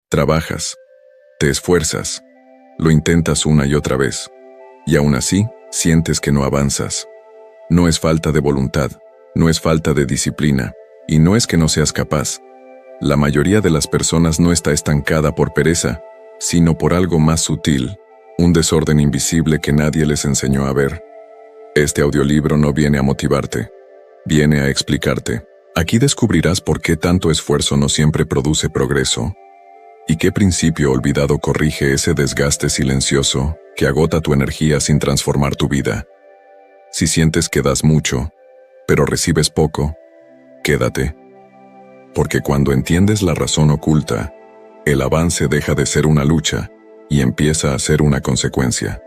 Trabajas, te esfuerzas, lo intentas una y otra vez, y aún así, sientes que no avanzas. No es falta de voluntad, no es falta de disciplina, y no es que no seas capaz. La mayoría de las personas no está estancada por pereza, sino por algo más sutil, un desorden invisible que nadie les enseñó a ver. Este audiolibro no viene a motivarte, viene a explicarte. Aquí descubrirás por qué tanto esfuerzo no siempre produce progreso, y qué principio olvidado corrige ese desgaste silencioso que agota tu energía sin transformar tu vida. Si sientes que das mucho, pero recibes poco, quédate. Porque cuando entiendes la razón oculta, el avance deja de ser una lucha y empieza a ser una consecuencia.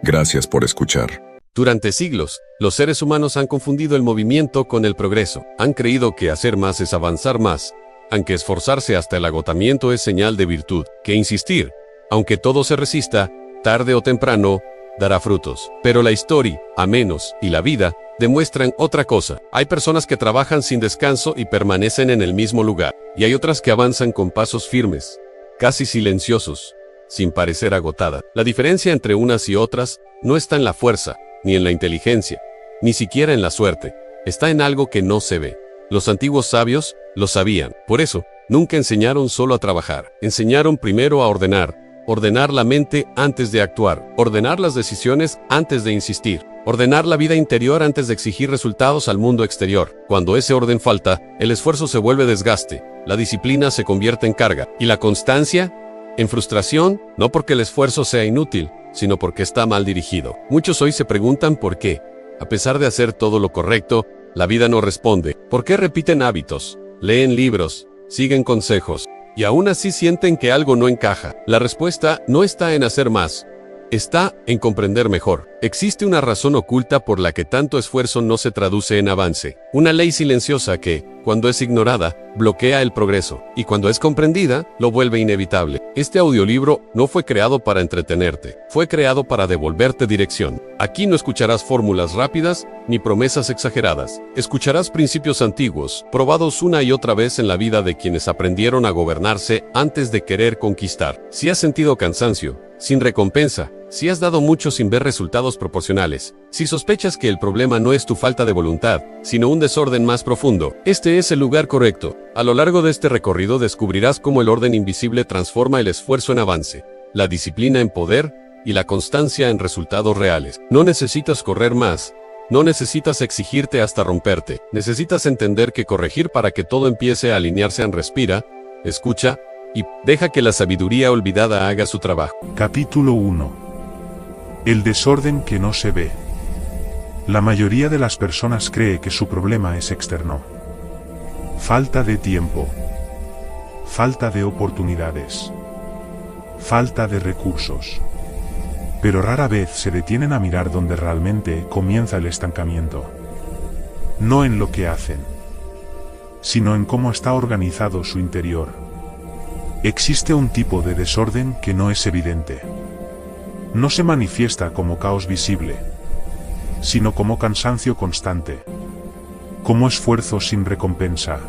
Gracias por escuchar. Durante siglos, los seres humanos han confundido el movimiento con el progreso. Han creído que hacer más es avanzar más, aunque esforzarse hasta el agotamiento es señal de virtud, que insistir, aunque todo se resista, tarde o temprano, dará frutos. Pero la historia, a menos, y la vida, demuestran otra cosa. Hay personas que trabajan sin descanso y permanecen en el mismo lugar, y hay otras que avanzan con pasos firmes, casi silenciosos, sin parecer agotada. La diferencia entre unas y otras no está en la fuerza, ni en la inteligencia, ni siquiera en la suerte. Está en algo que no se ve. Los antiguos sabios lo sabían. Por eso, nunca enseñaron solo a trabajar. Enseñaron primero a ordenar la mente antes de actuar, ordenar las decisiones antes de insistir, ordenar la vida interior antes de exigir resultados al mundo exterior. Cuando ese orden falta, el esfuerzo se vuelve desgaste, la disciplina se convierte en carga, y la constancia en frustración, no porque el esfuerzo sea inútil, sino porque está mal dirigido. Muchos hoy se preguntan por qué, a pesar de hacer todo lo correcto, la vida no responde. ¿Por qué repiten hábitos, leen libros, siguen consejos, y aún así sienten que algo no encaja? La respuesta no está en hacer más, está en comprender mejor. Existe una razón oculta por la que tanto esfuerzo no se traduce en avance. Una ley silenciosa que, cuando es ignorada, bloquea el progreso, y cuando es comprendida, lo vuelve inevitable. Este audiolibro no fue creado para entretenerte, fue creado para devolverte dirección. Aquí no escucharás fórmulas rápidas, ni promesas exageradas. Escucharás principios antiguos, probados una y otra vez en la vida de quienes aprendieron a gobernarse antes de querer conquistar. Si has sentido cansancio, sin recompensa, si has dado mucho sin ver resultados proporcionales, si sospechas que el problema no es tu falta de voluntad, sino un desorden más profundo, este es el lugar correcto. A lo largo de este recorrido descubrirás cómo el orden invisible transforma el esfuerzo en avance, la disciplina en poder y la constancia en resultados reales. No necesitas correr más, no necesitas exigirte hasta romperte, necesitas entender que corregir para que todo empiece a alinearse en respira, escucha y deja que la sabiduría olvidada haga su trabajo. Capítulo 1. El desorden que no se ve. La mayoría de las personas cree que su problema es externo. Falta de tiempo. Falta de oportunidades. Falta de recursos. Pero rara vez se detienen a mirar donde realmente comienza el estancamiento. No en lo que hacen, sino en cómo está organizado su interior. Existe un tipo de desorden que no es evidente. No se manifiesta como caos visible, sino como cansancio constante, como esfuerzo sin recompensa,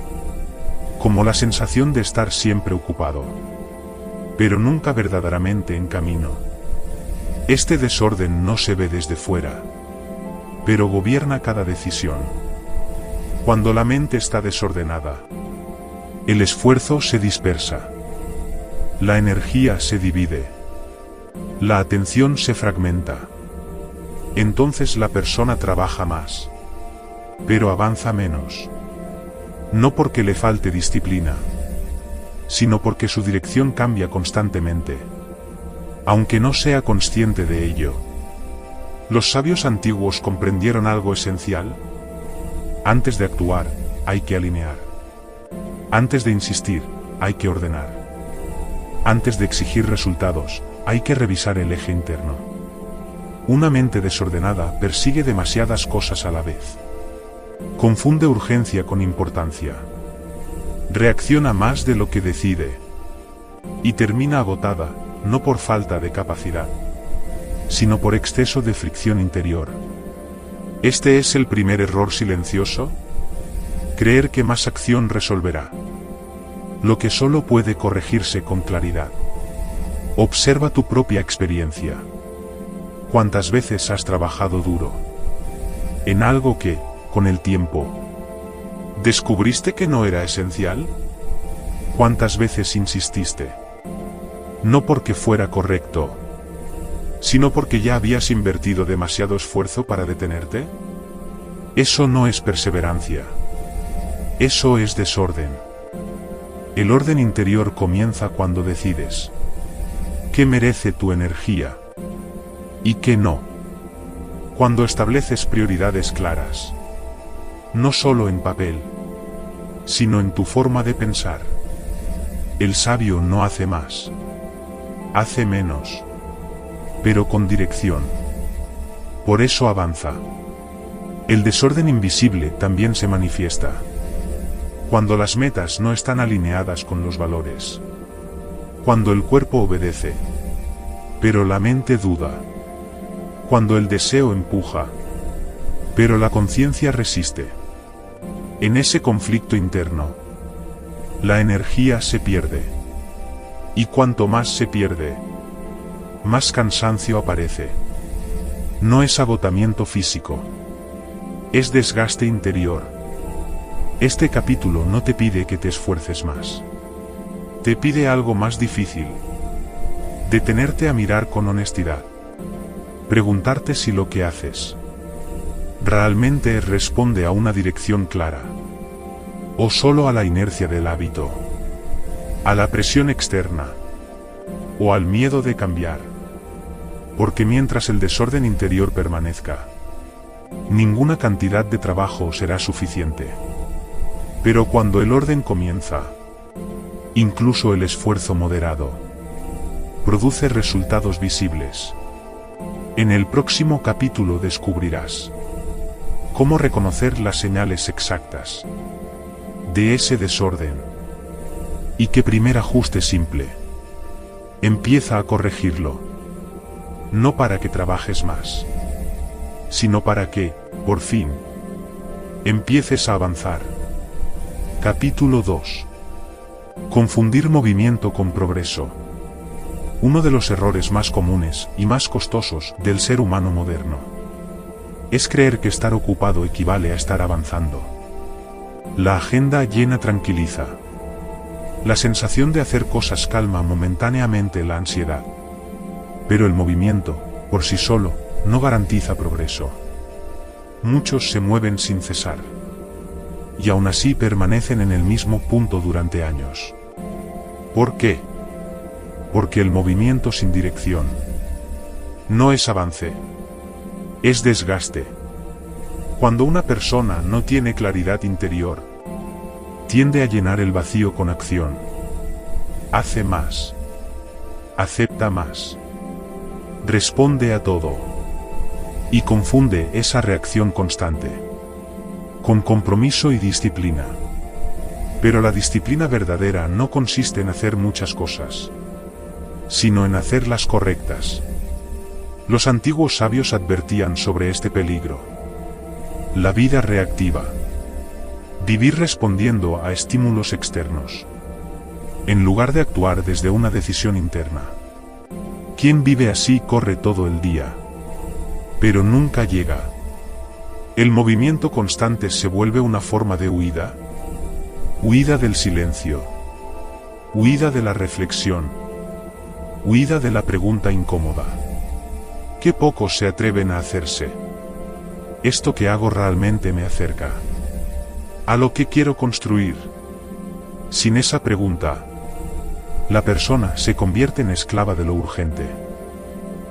como la sensación de estar siempre ocupado, pero nunca verdaderamente en camino. Este desorden no se ve desde fuera, pero gobierna cada decisión. Cuando la mente está desordenada, el esfuerzo se dispersa, la energía se divide, la atención se fragmenta. Entonces la persona trabaja más, pero avanza menos. No porque le falte disciplina, sino porque su dirección cambia constantemente, aunque no sea consciente de ello. Los sabios antiguos comprendieron algo esencial. Antes de actuar, hay que alinear. Antes de insistir, hay que ordenar. Antes de exigir resultados, hay que revisar el eje interno. Una mente desordenada persigue demasiadas cosas a la vez. Confunde urgencia con importancia. Reacciona más de lo que decide. Y termina agotada, no por falta de capacidad, sino por exceso de fricción interior. Este es el primer error silencioso. Creer que más acción resolverá. lo que solo puede corregirse con claridad. Observa tu propia experiencia. ¿Cuántas veces has trabajado duro en algo que, con el tiempo, descubriste que no era esencial? ¿Cuántas veces insististe? No porque fuera correcto, sino porque ya habías invertido demasiado esfuerzo para detenerte. Eso no es perseverancia. Eso es desorden. El orden interior comienza cuando decides qué merece tu energía y qué no. Cuando estableces prioridades claras, no solo en papel, sino en tu forma de pensar. El sabio no hace más, hace menos, pero con dirección. Por eso avanza. El desorden invisible también se manifiesta cuando las metas no están alineadas con los valores. Cuando el cuerpo obedece, pero la mente duda. Cuando el deseo empuja, pero la conciencia resiste. En ese conflicto interno, la energía se pierde. Y cuanto más se pierde, más cansancio aparece. No es agotamiento físico, es desgaste interior. Este capítulo no te pide que te esfuerces más. Te pide algo más difícil. Detenerte a mirar con honestidad. Preguntarte si lo que haces realmente responde a una dirección clara, o solo a la inercia del hábito, a la presión externa, o al miedo de cambiar. Porque mientras el desorden interior permanezca, ninguna cantidad de trabajo será suficiente. Pero cuando el orden comienza, incluso el esfuerzo moderado produce resultados visibles. En el próximo capítulo descubrirás cómo reconocer las señales exactas de ese desorden y qué primer ajuste simple empieza a corregirlo. No para que trabajes más, sino para que, por fin, empieces a avanzar. Capítulo 2. Confundir movimiento con progreso. Uno de los errores más comunes y más costosos del ser humano moderno es creer que estar ocupado equivale a estar avanzando. La agenda llena tranquiliza. La sensación de hacer cosas calma momentáneamente la ansiedad. Pero el movimiento, por sí solo, no garantiza progreso. Muchos se mueven sin cesar. Y aún así permanecen en el mismo punto durante años. ¿Por qué? Porque el movimiento sin dirección no es avance, es desgaste. Cuando una persona no tiene claridad interior, tiende a llenar el vacío con acción. Hace más, acepta más, responde a todo, y confunde esa reacción constante con compromiso y disciplina. Pero la disciplina verdadera no consiste en hacer muchas cosas, sino en hacerlas correctas. Los antiguos sabios advertían sobre este peligro. La vida reactiva. Vivir respondiendo a estímulos externos, en lugar de actuar desde una decisión interna. Quien vive así corre todo el día, pero nunca llega. El movimiento constante se vuelve una forma de huida. Huida del silencio. Huida de la reflexión. Huida de la pregunta incómoda. Qué pocos se atreven a hacerse. ¿Esto que hago realmente me acerca a lo que quiero construir? Sin esa pregunta, la persona se convierte en esclava de lo urgente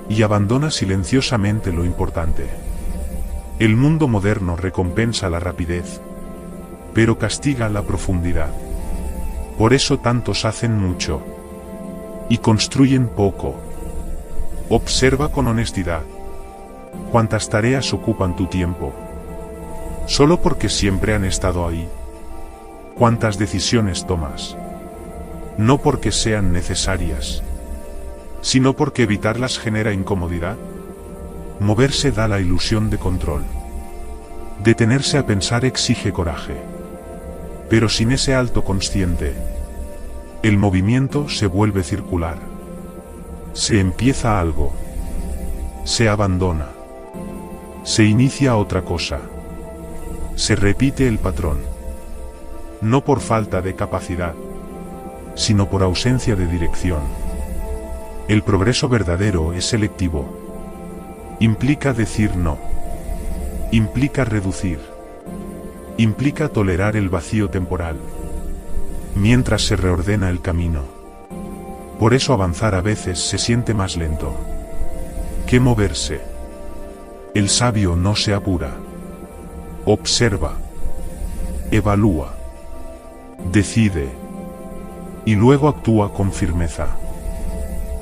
y abandona silenciosamente lo importante. El mundo moderno recompensa la rapidez, pero castiga la profundidad. Por eso tantos hacen mucho y construyen poco. Observa con honestidad cuántas tareas ocupan tu tiempo, solo porque siempre han estado ahí. Cuántas decisiones tomas, no porque sean necesarias, sino porque evitarlas genera incomodidad. Moverse da la ilusión de control. Detenerse a pensar exige coraje. Pero sin ese alto consciente, El movimiento se vuelve circular. Se empieza algo. Se abandona. Se inicia otra cosa. Se repite el patrón. No por falta de capacidad, sino por ausencia de dirección. El progreso verdadero es selectivo. Implica decir no. Implica reducir. Implica tolerar el vacío temporal, mientras se reordena el camino. Por eso avanzar a veces se siente más lento que moverse. El sabio no se apura. Observa. Evalúa. Decide. Y luego actúa con firmeza.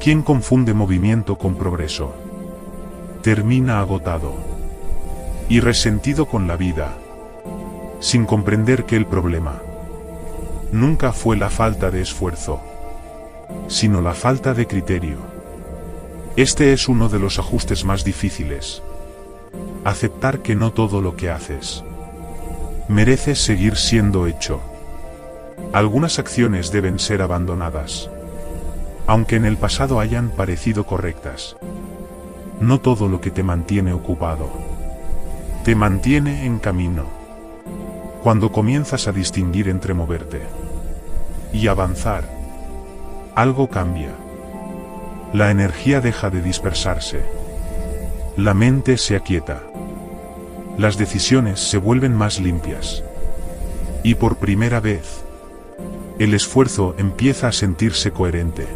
Quien confunde movimiento con progreso termina agotado y resentido con la vida, sin comprender que el problema nunca fue la falta de esfuerzo, sino la falta de criterio. Este es uno de los ajustes más difíciles. Aceptar que no todo lo que haces merece seguir siendo hecho. Algunas acciones deben ser abandonadas, aunque en el pasado hayan parecido correctas. No todo lo que te mantiene ocupado te mantiene en camino. Cuando comienzas a distinguir entre moverte y avanzar, algo cambia. La energía deja de dispersarse. La mente se aquieta. Las decisiones se vuelven más limpias. Y por primera vez, el esfuerzo empieza a sentirse coherente.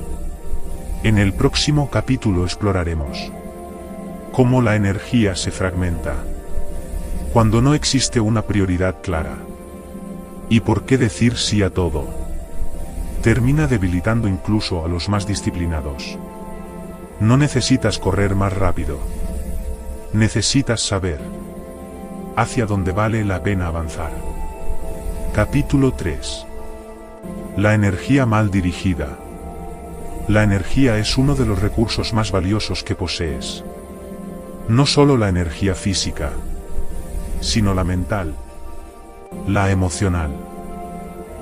En el próximo capítulo exploraremos cómo la energía se fragmenta cuando no existe una prioridad clara. Y por qué decir sí a todo termina debilitando incluso a los más disciplinados. No necesitas correr más rápido. Necesitas saber hacia dónde vale la pena avanzar. Capítulo 3. La energía mal dirigida. La energía es uno de los recursos más valiosos que posees. No solo la energía física, sino la mental, la emocional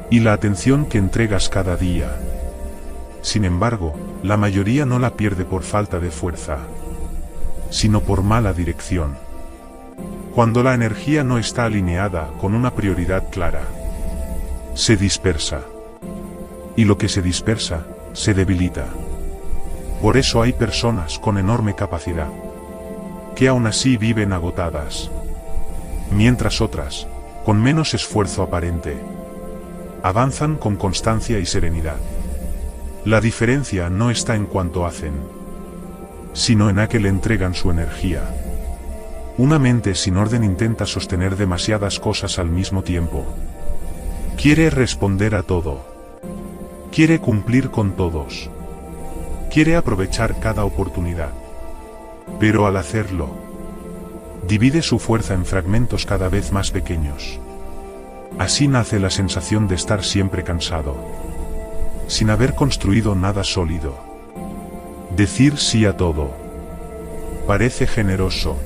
y la atención que entregas cada día. Sin embargo, la mayoría no la pierde por falta de fuerza, sino por mala dirección. Cuando la energía no está alineada con una prioridad clara, se dispersa. Y lo que se dispersa, se debilita. Por eso hay personas con enorme capacidad que aún así viven agotadas, mientras otras, con menos esfuerzo aparente, avanzan con constancia y serenidad. La diferencia no está en cuánto hacen, sino en a qué le entregan su energía. Una mente sin orden intenta sostener demasiadas cosas al mismo tiempo. Quiere responder a todo. Quiere cumplir con todos. Quiere aprovechar cada oportunidad. Pero al hacerlo, divide su fuerza en fragmentos cada vez más pequeños. Así nace la sensación de estar siempre cansado, sin haber construido nada sólido. Decir sí a todo parece generoso,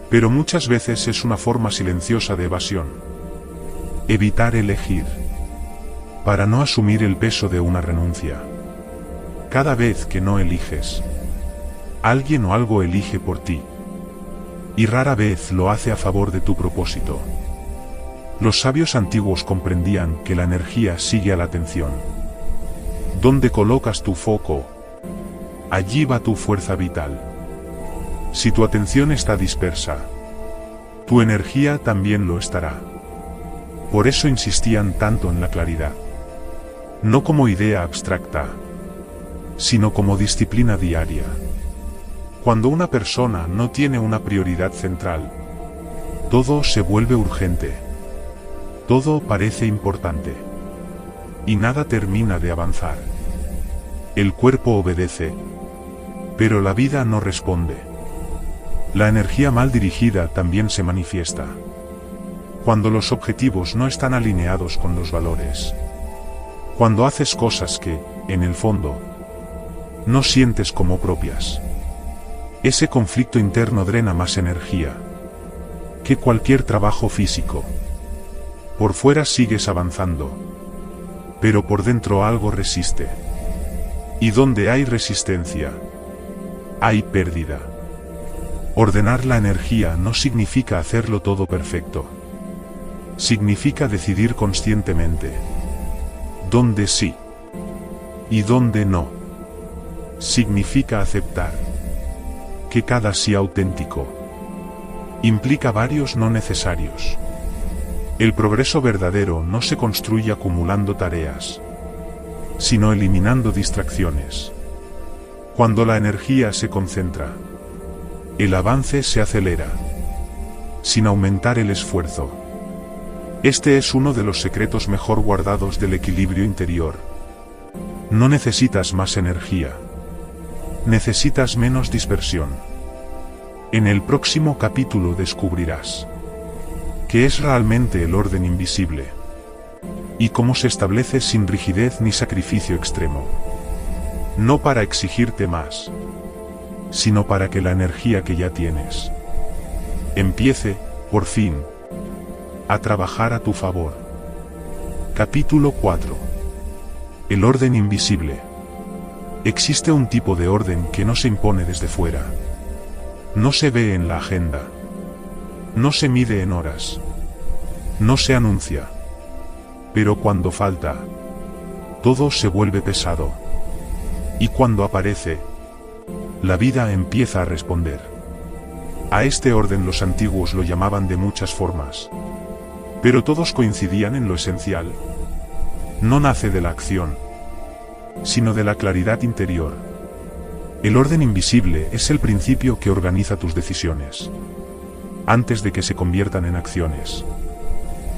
pero muchas veces es una forma silenciosa de evasión. Evitar elegir, para no asumir el peso de una renuncia. Cada vez que no eliges, alguien o algo elige por ti. Y rara vez lo hace a favor de tu propósito. Los sabios antiguos comprendían que la energía sigue a la atención. Donde colocas tu foco, allí va tu fuerza vital. Si tu atención está dispersa, tu energía también lo estará. Por eso insistían tanto en la claridad. No como idea abstracta, sino como disciplina diaria. Cuando una persona no tiene una prioridad central, todo se vuelve urgente. Todo parece importante. Y nada termina de avanzar. El cuerpo obedece, pero la vida no responde. La energía mal dirigida también se manifiesta cuando los objetivos no están alineados con los valores. Cuando haces cosas que, en el fondo, no sientes como propias. Ese conflicto interno drena más energía que cualquier trabajo físico. Por fuera sigues avanzando, pero por dentro algo resiste. Y donde hay resistencia, hay pérdida. Ordenar la energía no significa hacerlo todo perfecto. Significa decidir conscientemente dónde sí y dónde no. Significa aceptar que cada sí auténtico implica varios no necesarios. El progreso verdadero no se construye acumulando tareas, sino eliminando distracciones. Cuando la energía se concentra, el avance se acelera, sin aumentar el esfuerzo. Este es uno de los secretos mejor guardados del equilibrio interior. No necesitas más energía. Necesitas menos dispersión. En el próximo capítulo descubrirás qué es realmente el orden invisible y cómo se establece sin rigidez ni sacrificio extremo. No para exigirte más, sino para que la energía que ya tienes empiece, por fin, a trabajar a tu favor. Capítulo 4. El orden invisible. Existe un tipo de orden que no se impone desde fuera. No se ve en la agenda. No se mide en horas. No se anuncia. Pero cuando falta, todo se vuelve pesado. Y cuando aparece, la vida empieza a responder. A este orden los antiguos lo llamaban de muchas formas. Pero todos coincidían en lo esencial. No nace de la acción, sino de la claridad interior. El orden invisible es el principio que organiza tus decisiones, antes de que se conviertan en acciones.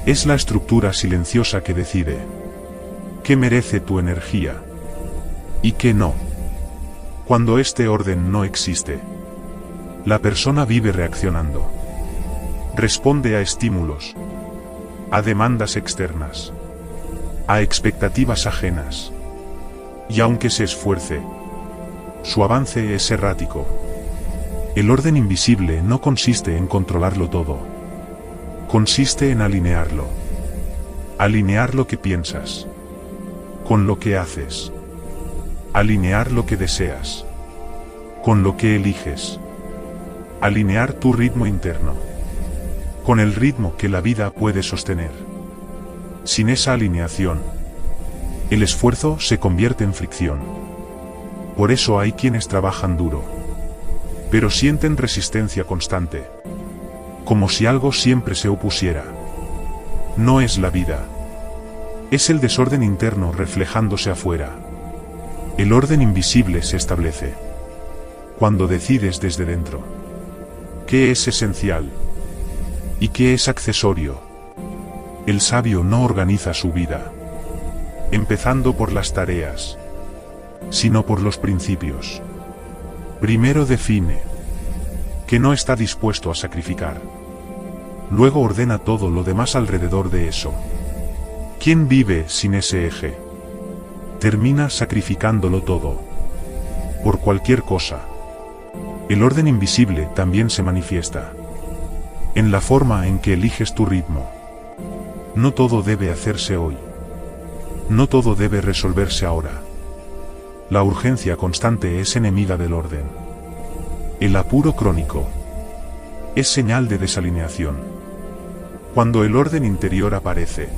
Es la estructura silenciosa que decide qué merece tu energía y qué no. Cuando este orden no existe, la persona vive reaccionando. Responde a estímulos, a demandas externas, a expectativas ajenas. Y aunque se esfuerce, su avance es errático. El orden invisible no consiste en controlarlo todo. Consiste en alinearlo. Alinear lo que piensas con lo que haces. Alinear lo que deseas con lo que eliges. Alinear tu ritmo interno con el ritmo que la vida puede sostener. Sin esa alineación, el esfuerzo se convierte en fricción. Por eso hay quienes trabajan duro, pero sienten resistencia constante, como si algo siempre se opusiera. No es la vida. Es el desorden interno reflejándose afuera. El orden invisible se establece cuando decides desde dentro qué es esencial y qué es accesorio. El sabio no organiza su vida empezando por las tareas, sino por los principios. Primero define que no está dispuesto a sacrificar. Luego ordena todo lo demás alrededor de eso. ¿Quién vive sin ese eje? Termina sacrificándolo todo por cualquier cosa. El orden invisible también se manifiesta en la forma en que eliges tu ritmo. No todo debe hacerse hoy. No todo debe resolverse ahora. La urgencia constante es enemiga del orden. El apuro crónico es señal de desalineación. Cuando el orden interior aparece,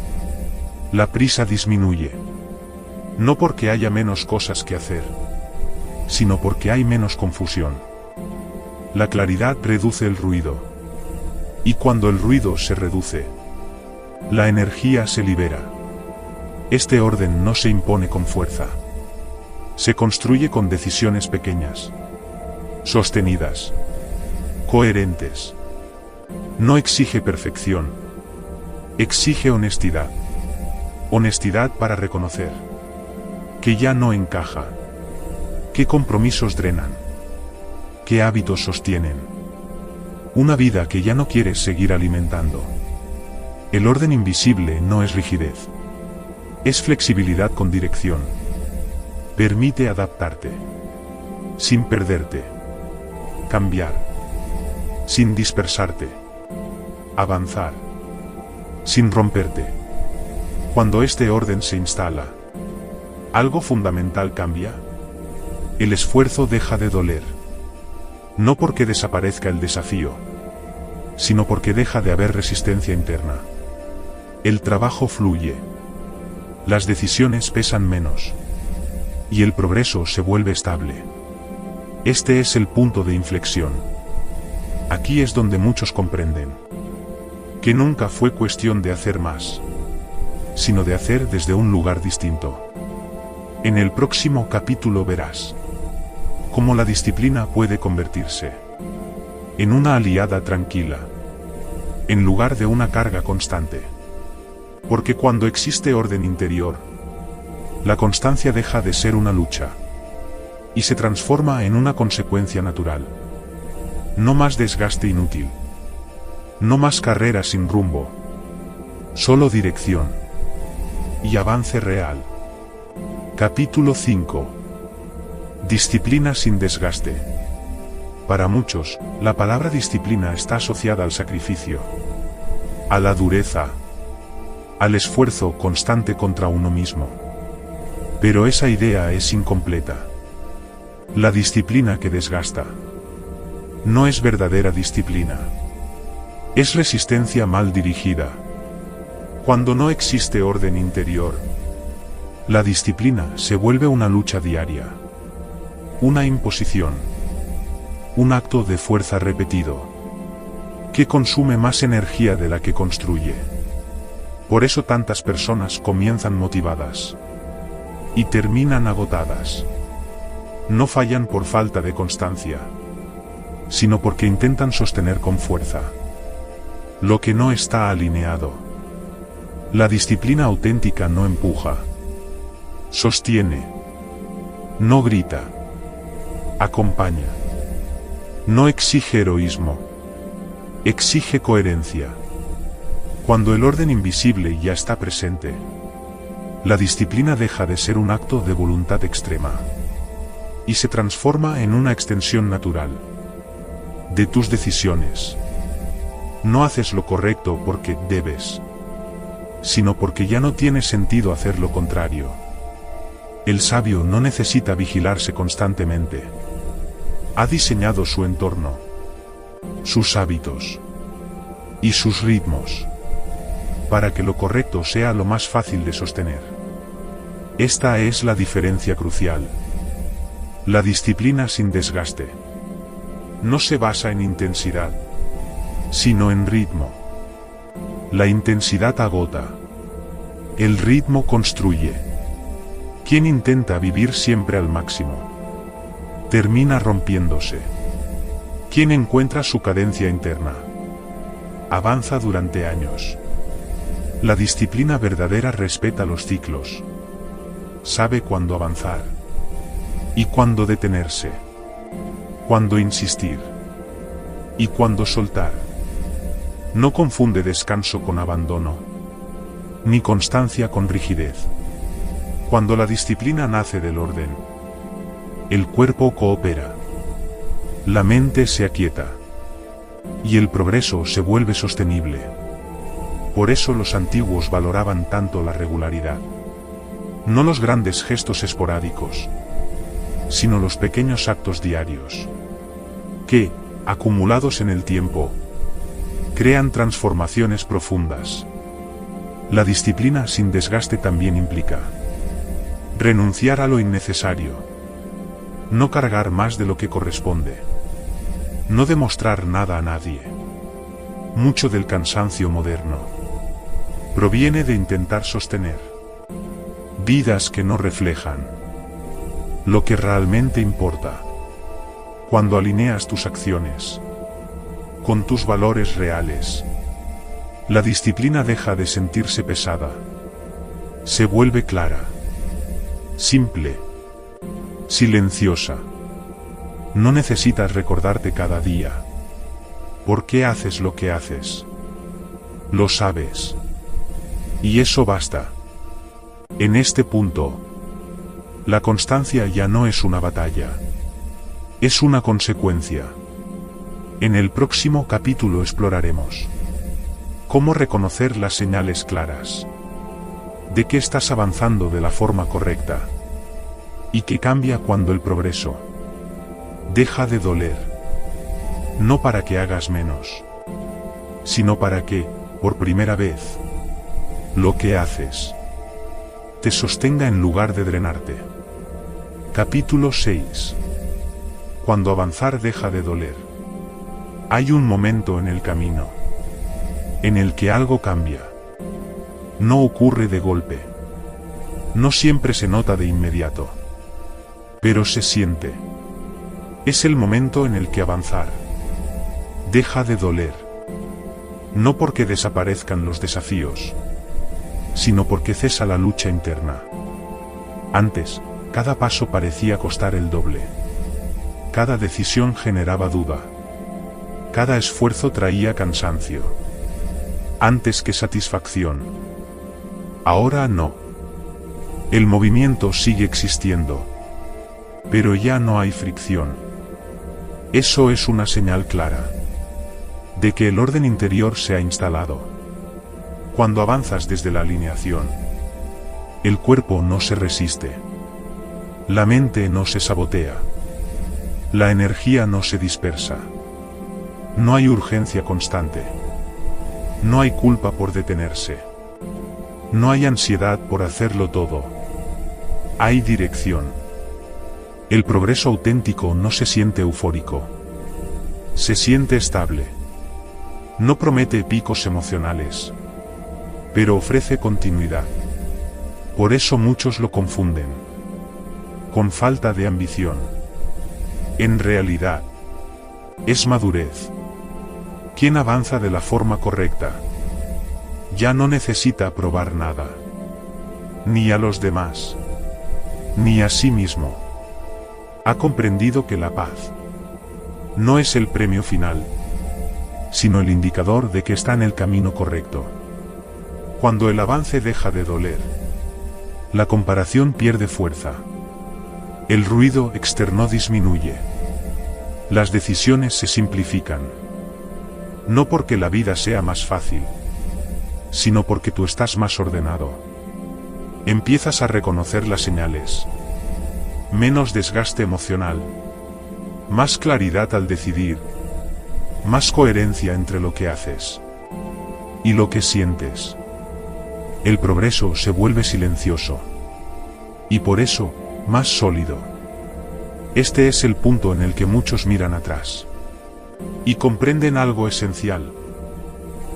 la prisa disminuye. No porque haya menos cosas que hacer, sino porque hay menos confusión. La claridad reduce el ruido. Y cuando el ruido se reduce, la energía se libera. Este orden no se impone con fuerza. Se construye con decisiones pequeñas, sostenidas, coherentes. No exige perfección. Exige honestidad. Honestidad para reconocer que ya no encaja. ¿Qué compromisos drenan? ¿Qué hábitos sostienen? Una vida que ya no quieres seguir alimentando. El orden invisible no es rigidez. Es flexibilidad con dirección. Permite adaptarte, sin perderte. Cambiar, sin dispersarte. Avanzar, sin romperte. Cuando este orden se instala, Algo fundamental cambia. El esfuerzo deja de doler. No porque desaparezca el desafío, sino porque deja de haber resistencia interna. El trabajo fluye. Las decisiones pesan menos. Y el progreso se vuelve estable. Este es el punto de inflexión. Aquí es donde muchos comprenden que nunca fue cuestión de hacer más, sino de hacer desde un lugar distinto. En el próximo capítulo verás cómo la disciplina puede convertirse en una aliada tranquila, en lugar de una carga constante. Porque cuando existe orden interior, la constancia deja de ser una lucha y se transforma en una consecuencia natural. No más desgaste inútil. No más carrera sin rumbo. Solo dirección y avance real. Capítulo 5. Disciplina sin desgaste. Para muchos, la palabra disciplina está asociada al sacrificio, a la dureza, al esfuerzo constante contra uno mismo. Pero esa idea es incompleta. La disciplina que desgasta no es verdadera disciplina. Es resistencia mal dirigida. Cuando no existe orden interior, la disciplina se vuelve una lucha diaria, una imposición, un acto de fuerza repetido, que consume más energía de la que construye. Por eso tantas personas comienzan motivadas y terminan agotadas. No fallan por falta de constancia, sino porque intentan sostener con fuerza lo que no está alineado. La disciplina auténtica no empuja, sostiene, no grita, acompaña. No exige heroísmo, exige coherencia. Cuando el orden invisible ya está presente, la disciplina deja de ser un acto de voluntad extrema y se transforma en una extensión natural de tus decisiones. No haces lo correcto porque debes, sino porque ya no tiene sentido hacer lo contrario. El sabio no necesita vigilarse constantemente. Ha diseñado su entorno, sus hábitos y sus ritmos para que lo correcto sea lo más fácil de sostener. Esta es la diferencia crucial. La disciplina sin desgaste no se basa en intensidad, sino en ritmo. La intensidad agota, el ritmo construye. Quien intenta vivir siempre al máximo termina rompiéndose. Quien encuentra su cadencia interna avanza durante años. La disciplina verdadera respeta los ciclos. Sabe cuándo avanzar y cuándo detenerse, cuándo insistir y cuándo soltar. No confunde descanso con abandono, ni constancia con rigidez. Cuando la disciplina nace del orden, el cuerpo coopera, la mente se aquieta y el progreso se vuelve sostenible. Por eso los antiguos valoraban tanto la regularidad. No los grandes gestos esporádicos, sino los pequeños actos diarios, que, acumulados en el tiempo, crean transformaciones profundas. La disciplina sin desgaste también implica renunciar a lo innecesario, no cargar más de lo que corresponde, no demostrar nada a nadie. Mucho del cansancio moderno proviene de intentar sostener vidas que no reflejan lo que realmente importa. Cuando alineas tus acciones con tus valores reales, la disciplina deja de sentirse pesada. Se vuelve clara, simple, silenciosa. No necesitas recordarte cada día por qué haces lo que haces. Lo sabes. Y eso basta. En este punto, la constancia ya no es una batalla. Es una consecuencia. En el próximo capítulo exploraremos cómo reconocer las señales claras de que estás avanzando de la forma correcta y que cambia cuando el progreso deja de doler. No para que hagas menos, sino para que, por primera vez, lo que haces te sostenga en lugar de drenarte. Capítulo 6. Cuando avanzar deja de doler. Hay un momento en el camino en el que algo cambia. No ocurre de golpe. No siempre se nota de inmediato. Pero se siente. Es el momento en el que avanzar deja de doler. No porque desaparezcan los desafíos, sino porque cesa la lucha interna. Antes, cada paso parecía costar el doble. Cada decisión generaba duda. Cada esfuerzo traía cansancio, antes que satisfacción. Ahora no. El movimiento sigue existiendo, pero ya no hay fricción. Eso es una señal clara de que el orden interior se ha instalado. Cuando avanzas desde la alineación, el cuerpo no se resiste. La mente no se sabotea. La energía no se dispersa. No hay urgencia constante. No hay culpa por detenerse. No hay ansiedad por hacerlo todo. Hay dirección. El progreso auténtico no se siente eufórico. Se siente estable. No promete picos emocionales, pero ofrece continuidad. Por eso muchos lo confunden con falta de ambición. En realidad, es madurez. Quien avanza de la forma correcta ya no necesita probar nada, ni a los demás, ni a sí mismo. Ha comprendido que la paz no es el premio final, sino el indicador de que está en el camino correcto. Cuando el avance deja de doler, la comparación pierde fuerza. El ruido externo disminuye. Las decisiones se simplifican. No porque la vida sea más fácil, sino porque tú estás más ordenado. Empiezas a reconocer las señales. Menos desgaste emocional. Más claridad al decidir. Más coherencia entre lo que haces y lo que sientes. El progreso se vuelve silencioso. Y por eso, más sólido. Este es el punto en el que muchos miran atrás y comprenden algo esencial.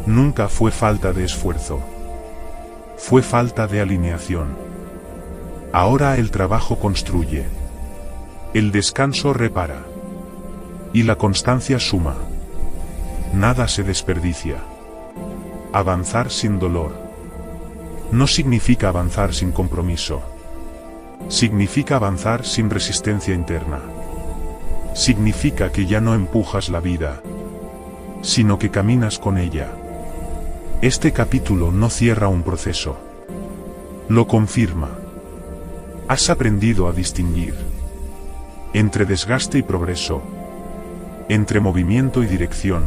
Nunca fue falta de esfuerzo. Fue falta de alineación. Ahora el trabajo construye. El descanso repara. Y la constancia suma. Nada se desperdicia. Avanzar sin dolor no significa avanzar sin compromiso. Significa avanzar sin resistencia interna. Significa que ya no empujas la vida, sino que caminas con ella. Este capítulo no cierra un proceso. Lo confirma. Has aprendido a distinguir entre desgaste y progreso, entre movimiento y dirección,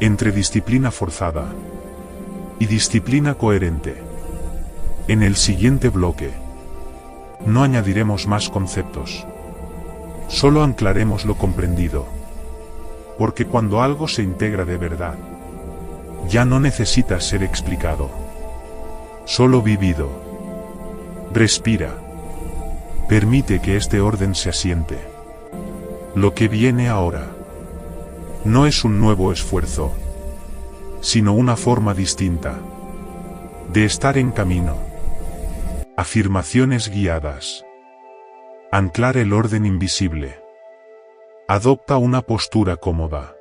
entre disciplina forzada y disciplina coherente. En el siguiente bloque, no añadiremos más conceptos. Solo anclaremos lo comprendido. Porque cuando algo se integra de verdad, ya no necesita ser explicado. Solo vivido. Respira. Permite que este orden se asiente. Lo que viene ahora no es un nuevo esfuerzo, sino una forma distinta de estar en camino. Afirmaciones guiadas. Anclar el orden invisible. Adopta una postura cómoda.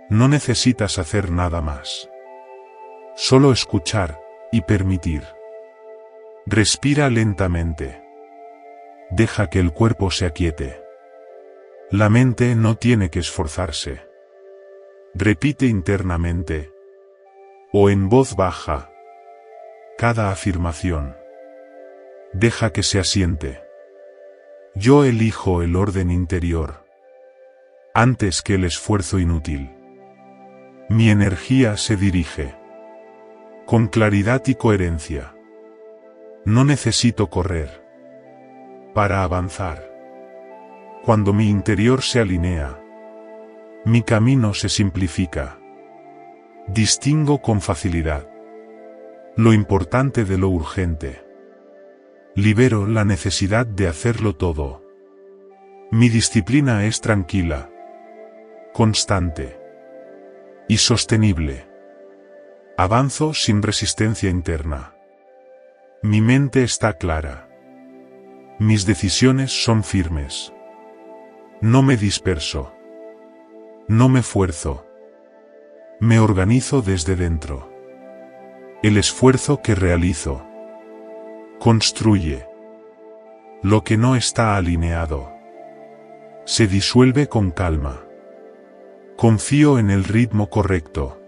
No necesitas hacer nada más. Solo escuchar y permitir. Respira lentamente. Deja que el cuerpo se aquiete. La mente no tiene que esforzarse. Repite internamente, o en voz baja, cada afirmación. Deja que se asiente. Yo elijo el orden interior antes que el esfuerzo inútil. Mi energía se dirige con claridad y coherencia. No necesito correr. para avanzar. Cuando mi interior se alinea, mi camino se simplifica. Distingo con facilidad lo importante de lo urgente. Libero la necesidad de hacerlo todo. Mi disciplina es tranquila, constante y sostenible. Avanzo sin resistencia interna. Mi mente está clara. Mis decisiones son firmes. No me disperso. No me fuerzo. Me organizo desde dentro. El esfuerzo que realizo construye. Lo que no está alineado se disuelve con calma. Confío en el ritmo correcto.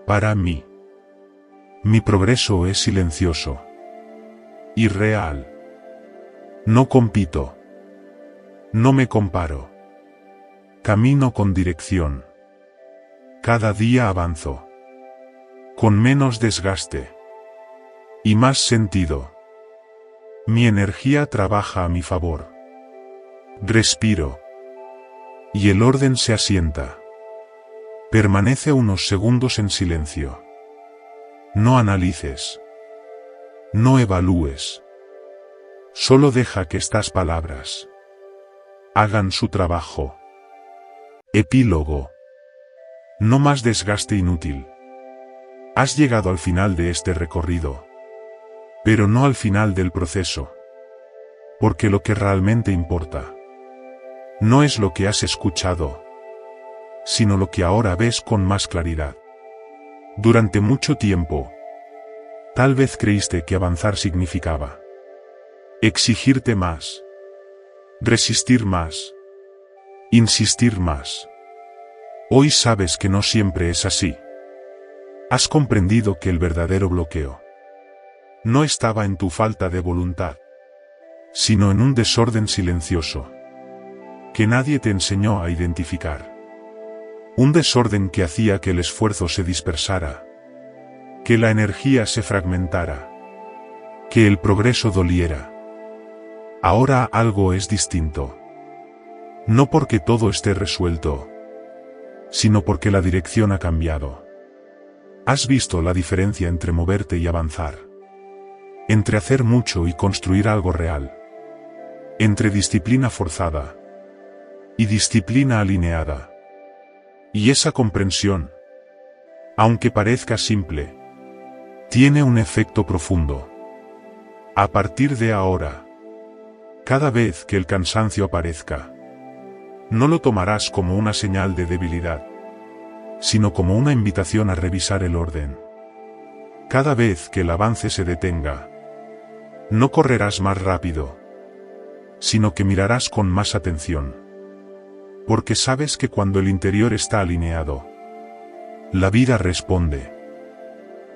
Para mí, mi progreso es silencioso y real. No compito. No me comparo. Camino con dirección. Cada día avanzo. Con menos desgaste y más sentido. Mi energía trabaja a mi favor. Respiro. Y el orden se asienta. Permanece unos segundos en silencio. No analices. No evalúes. Solo deja que estas palabras hagan su trabajo. Epílogo. No más desgaste inútil. Has llegado al final de este recorrido, pero no al final del proceso. Porque lo que realmente importa no es lo que has escuchado, sino lo que ahora ves con más claridad. Durante mucho tiempo, tal vez creíste que avanzar significaba exigirte más, resistir más, insistir más. Hoy sabes que no siempre es así. Has comprendido que el verdadero bloqueo no estaba en tu falta de voluntad, sino en un desorden silencioso que nadie te enseñó a identificar. Un desorden que hacía que el esfuerzo se dispersara, que la energía se fragmentara, que el progreso doliera. Ahora algo es distinto. No porque todo esté resuelto, sino porque la dirección ha cambiado. Has visto la diferencia entre moverte y avanzar, entre hacer mucho y construir algo real, entre disciplina forzada y disciplina alineada. Y esa comprensión, aunque parezca simple, tiene un efecto profundo. A partir de ahora, cada vez que el cansancio aparezca, no lo tomarás como una señal de debilidad, sino como una invitación a revisar el orden. Cada vez que el avance se detenga, no correrás más rápido, sino que mirarás con más atención. Porque sabes que cuando el interior está alineado, la vida responde.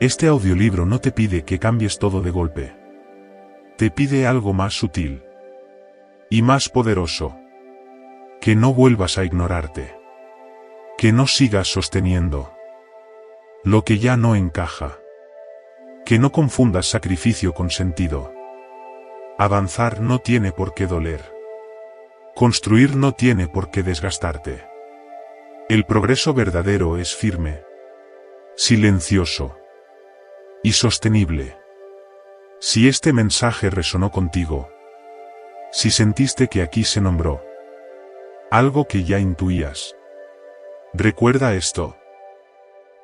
Este audiolibro no te pide que cambies todo de golpe. Te pide algo más sutil y más poderoso. Que no vuelvas a ignorarte. Que no sigas sosteniendo lo que ya no encaja. Que no confundas sacrificio con sentido. Avanzar no tiene por qué doler. Construir no tiene por qué desgastarte. El progreso verdadero es firme, silencioso y sostenible. Si este mensaje resonó contigo, si sentiste que aquí se nombró algo que ya intuías, recuerda esto.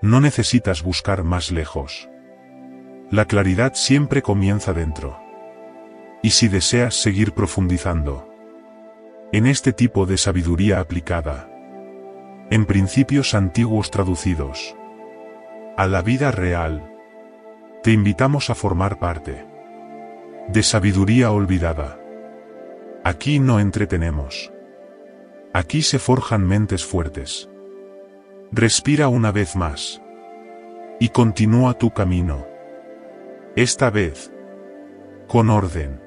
No necesitas buscar más lejos. La claridad siempre comienza dentro. Y si deseas seguir profundizando en este tipo de sabiduría aplicada, en principios antiguos traducidos a la vida real, te invitamos a formar parte de Sabiduría Olvidada. Aquí no entretenemos. Aquí se forjan mentes fuertes. Respira una vez más y continúa tu camino. Esta vez, con orden.